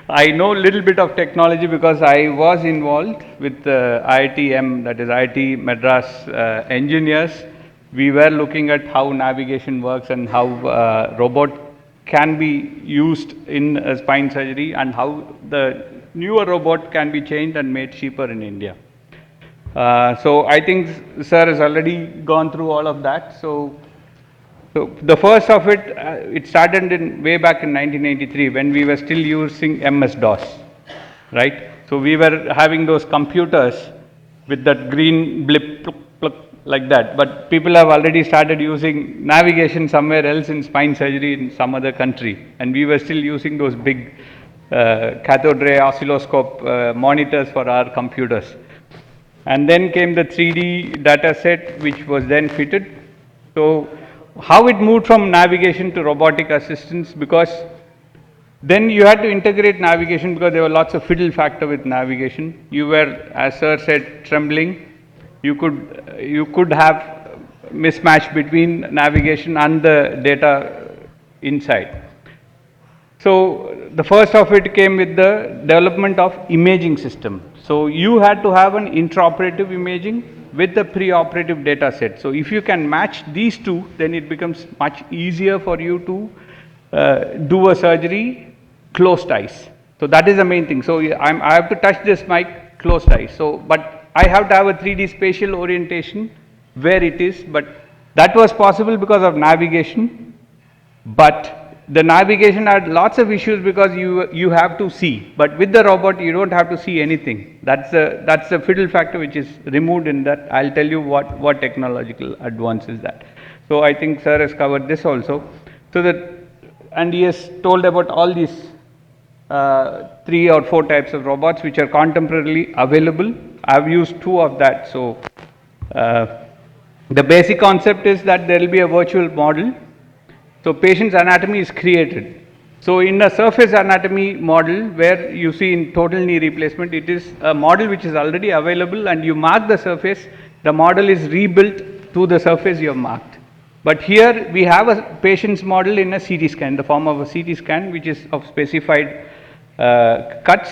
I know a little bit of technology because I was involved with IITM, that is IIT Madras engineers. We were looking at how navigation works and how robot can be used in spine surgery and how the newer robot can be changed and made cheaper in India. So I think sir has already gone through all of that. So the first of it, it started way back in 1983 when we were still using MS-DOS, right? So we were having those computers with that green blip, pluk, pluk, like that. But people have already started using navigation somewhere else in spine surgery in some other country. And we were still using those big cathode ray oscilloscope monitors for our computers. And then came the 3D data set, which was then fitted. So how it moved from navigation to robotic assistance, because then you had to integrate navigation because there were lots of fiddle factor with navigation. You were, as sir said, trembling. You could have mismatch between navigation and the data inside. So the first of it came with the development of imaging system. So you had to have an intraoperative imaging with the preoperative data set. So if you can match these two, then it becomes much easier for you to do a surgery closed eyes. So that is the main thing. So I have to touch this mic closed eyes. So, but I have to have a 3D spatial orientation where it is, but that was possible because of navigation. But the navigation had lots of issues because you have to see, but with the robot you don't have to see anything. That's the fiddle factor which is removed in that. I'll tell you what technological advance is that. So I think sir has covered this also. So that, and he has told about all these 3 or 4 types of robots which are contemporarily available. I've used 2 of that. So the basic concept is that there will be a virtual model. So patient's anatomy is created. So in a surface anatomy model where you see in total knee replacement, it is a model which is already available and you mark the surface, the model is rebuilt to the surface you have marked. But here we have a patient's model in a CT scan, in the form of a CT scan which is of specified cuts.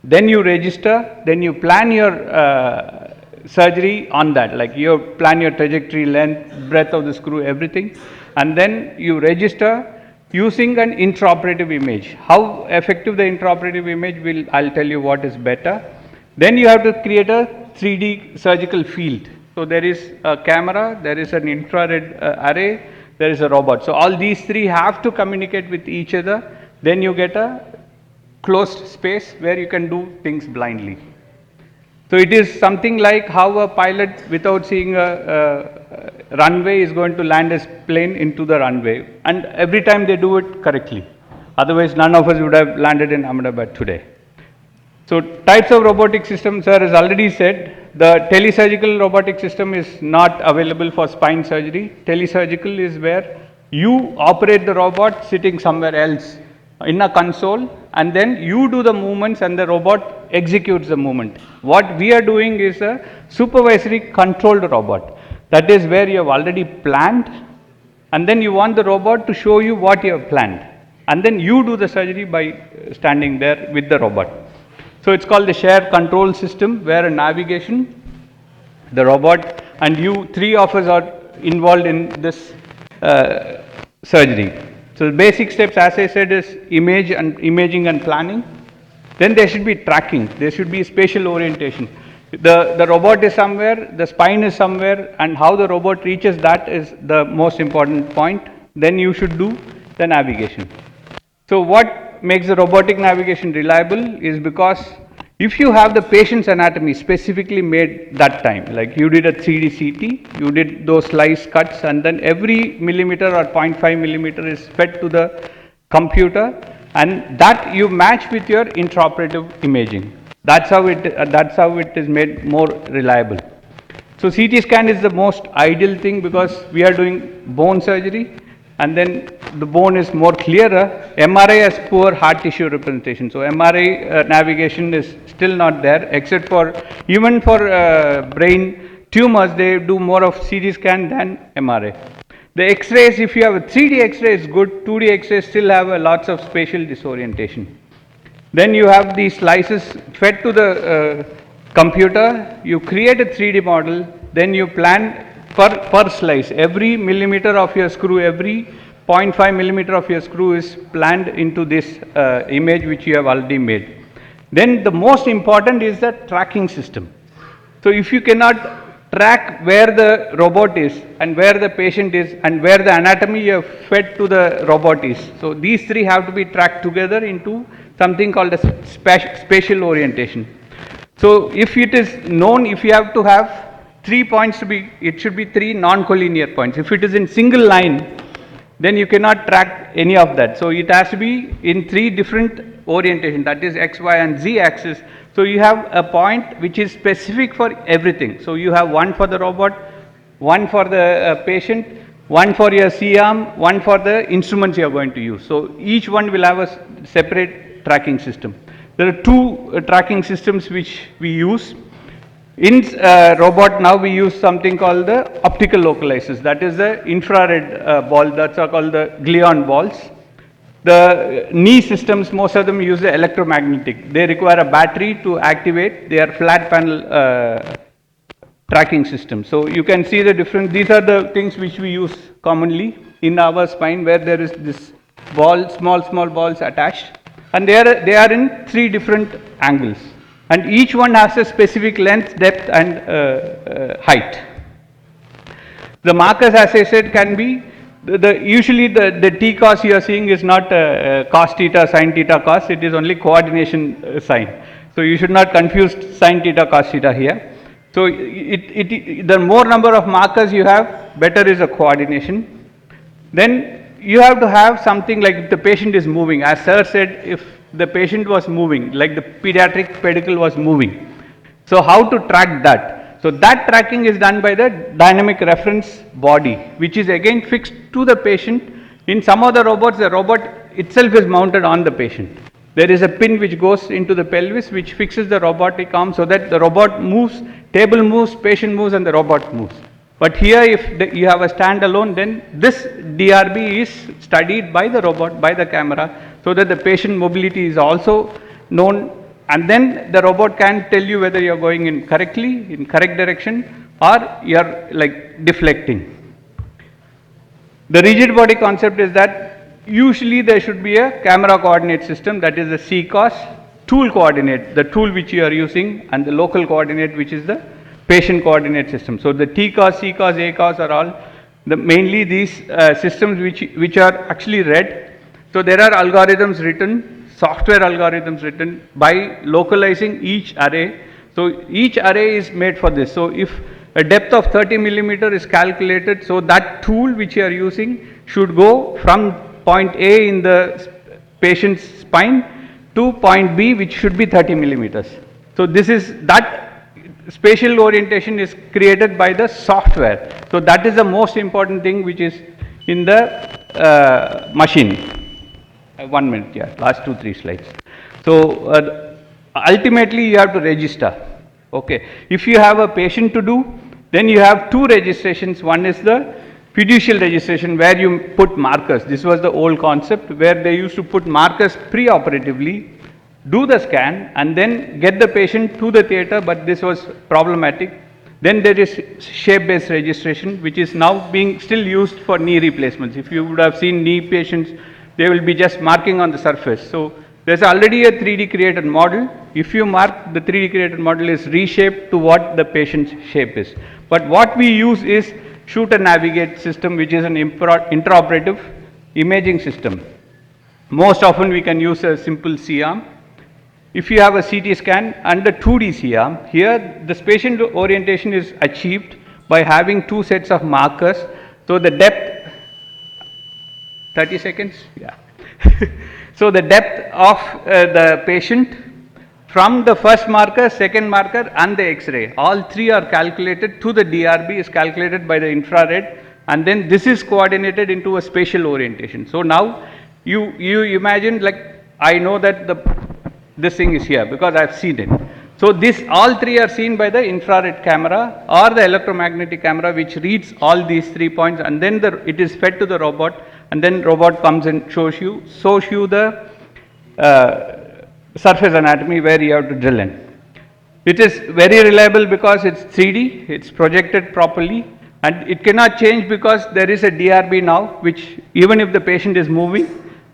Then you register, then you plan your surgery on that, like you plan your trajectory, length, breadth of the screw, everything. And then you register using an intraoperative image. How effective the intraoperative image will, I'll tell you what is better. Then you have to create a 3D surgical field. So there is a camera, there is an infrared array, there is a robot. So all these 3 have to communicate with each other. Then you get a closed space where you can do things blindly. So it is something like how a pilot without seeing a runway is going to land his plane into the runway, and every time they do it correctly. Otherwise none of us would have landed in Ahmedabad today. So types of robotic systems, sir has already said, the telesurgical robotic system is not available for spine surgery. Telesurgical is where you operate the robot sitting somewhere else in a console, and then you do the movements and the robot executes the movement. What we are doing is a supervisory controlled robot. That is where you have already planned, and then you want the robot to show you what you have planned, and then you do the surgery by standing there with the robot. So it's called the shared control system, where a navigation, the robot, and you 3 of us are involved in this surgery. So the basic steps, as I said, is imaging and planning. Then there should be tracking. There should be spatial orientation. The robot is somewhere, the spine is somewhere, and how the robot reaches that is the most important point. Then you should do the navigation. So what makes the robotic navigation reliable is because if you have the patient's anatomy specifically made that time, like you did a 3D CT, you did those slice cuts, and then every millimeter or 0.5 millimeter is fed to the computer, and that you match with your intraoperative imaging. That's how it is made more reliable. So CT scan is the most ideal thing because we are doing bone surgery, and then the bone is more clearer. MRI has poor hard tissue representation. So MRI navigation is still not there, except for, even for brain tumors, they do more of CT scan than MRI. The X-rays, if you have a 3D X-ray is good, 2D X-rays still have lots of spatial disorientation. Then you have these slices fed to the computer, you create a 3D model, then you plan per slice, every millimeter of your screw, every 0.5 millimeter of your screw is planned into this image which you have already made. Then the most important is the tracking system. So if you cannot track where the robot is and where the patient is and where the anatomy you have fed to the robot is, so these three have to be tracked together into something called a spatial orientation. So if it is known, if you have to have 3 points to be, it should be 3 non-collinear points. If it is in single line, then you cannot track any of that. So it has to be in 3 different orientation, that is X, Y and Z axis. So you have a point which is specific for everything. So you have one for the robot, one for the patient, one for your C-arm, one for the instruments you are going to use. So each one will have a separate tracking system. There are 2 tracking systems which we use. In robot now we use something called the optical localizers, that is the infrared ball, that's called the Glion balls. The knee systems, most of them use the electromagnetic. They require a battery to activate. They are flat panel tracking systems. So you can see the difference. These are the things which we use commonly in our spine, where there is this ball, small balls attached, and they are in 3 different angles, and each one has a specific length, depth and height. The markers, as I said, can be usually the T cos you are seeing is not cos theta, sin theta, cos, it is only coordination sign. So you should not confuse sin theta, cos theta here. So the more number of markers you have, better is the coordination. Then you have to have something like if the patient is moving, as sir said, if the patient was moving, like the pediatric pedicle was moving. So how to track that? So that tracking is done by the dynamic reference body, which is again fixed to the patient. In some of the robots, the robot itself is mounted on the patient. There is a pin which goes into the pelvis which fixes the robotic arm so that the robot moves, table moves, patient moves and the robot moves. But here if you have a standalone, then this DRB is studied by the robot, by the camera, so that the patient mobility is also known, and then the robot can tell you whether you are going in correct direction or you are like deflecting. The rigid body concept is that usually there should be a camera coordinate system, that is the C-cos, tool coordinate, the tool which you are using, and the local coordinate which is the patient coordinate system. So the T-cos, C-cos, A-cos are all mainly these systems which are actually read. So there are algorithms written, software algorithms written by localizing each array. So each array is made for this. So if a depth of 30 millimeter is calculated, so that tool which you are using should go from point A in the patient's spine to point B, which should be 30 millimeters. So this is that spatial orientation is created by the software. So that is the most important thing which is in the machine. 1 minute, yeah, last 2-3 slides. So ultimately you have to register. Okay, if you have a patient to do, then you have 2 registrations. One is the fiducial registration where you put markers. This was the old concept where they used to put markers pre-operatively, do the scan and then get the patient to the theatre, but this was problematic. Then there is shape-based registration, which is now being still used for knee replacements. If you would have seen knee patients, they will be just marking on the surface. So there's already a 3D created model. If you mark, the 3D created model is reshaped to what the patient's shape is. But what we use is shoot and navigate system, which is an intraoperative imaging system. Most often we can use a simple C-arm. If you have a CT scan and the 2D C-arm, here the spatial orientation is achieved by having 2 sets of markers. So the depth, 30 seconds, yeah. So the depth of the patient from the first marker, second marker and the X-ray, all 3 are calculated to the DRB, is calculated by the infrared, and then this is coordinated into a spatial orientation. So now you imagine, like, I know that this thing is here because I have seen it. So this all 3 are seen by the infrared camera or the electromagnetic camera, which reads all these 3 points, and then it is fed to the robot, and then robot comes and shows you the surface anatomy where you have to drill in. It is very reliable because it's 3D, it's projected properly, and it cannot change because there is a DRB now, which even if the patient is moving,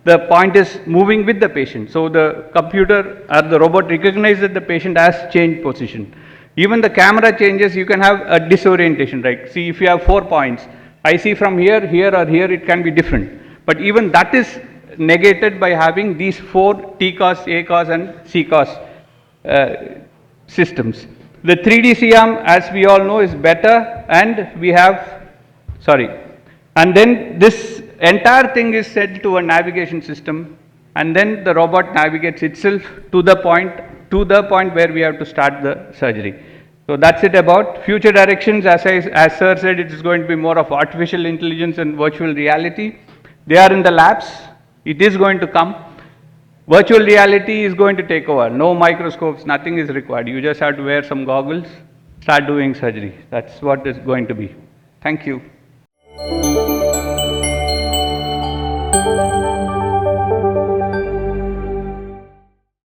the point is moving with the patient. So the computer or the robot recognizes that the patient has changed position. Even the camera changes, you can have a disorientation, right? See, if you have 4 points, I see from here, here or here, it can be different. But even that is negated by having these 4 TCOS, ACOS and CCOS systems. The 3D CM, as we all know, is better, and we have, and then this entire thing is set to a navigation system, and then the robot navigates itself to the point where we have to start the surgery. So that's it about future directions. As sir said, it is going to be more of artificial intelligence and virtual reality. They are in the labs. It is going to come. Virtual reality is going to take over. No microscopes, nothing is required. You just have to wear some goggles, start doing surgery. That's what is going to be. Thank you.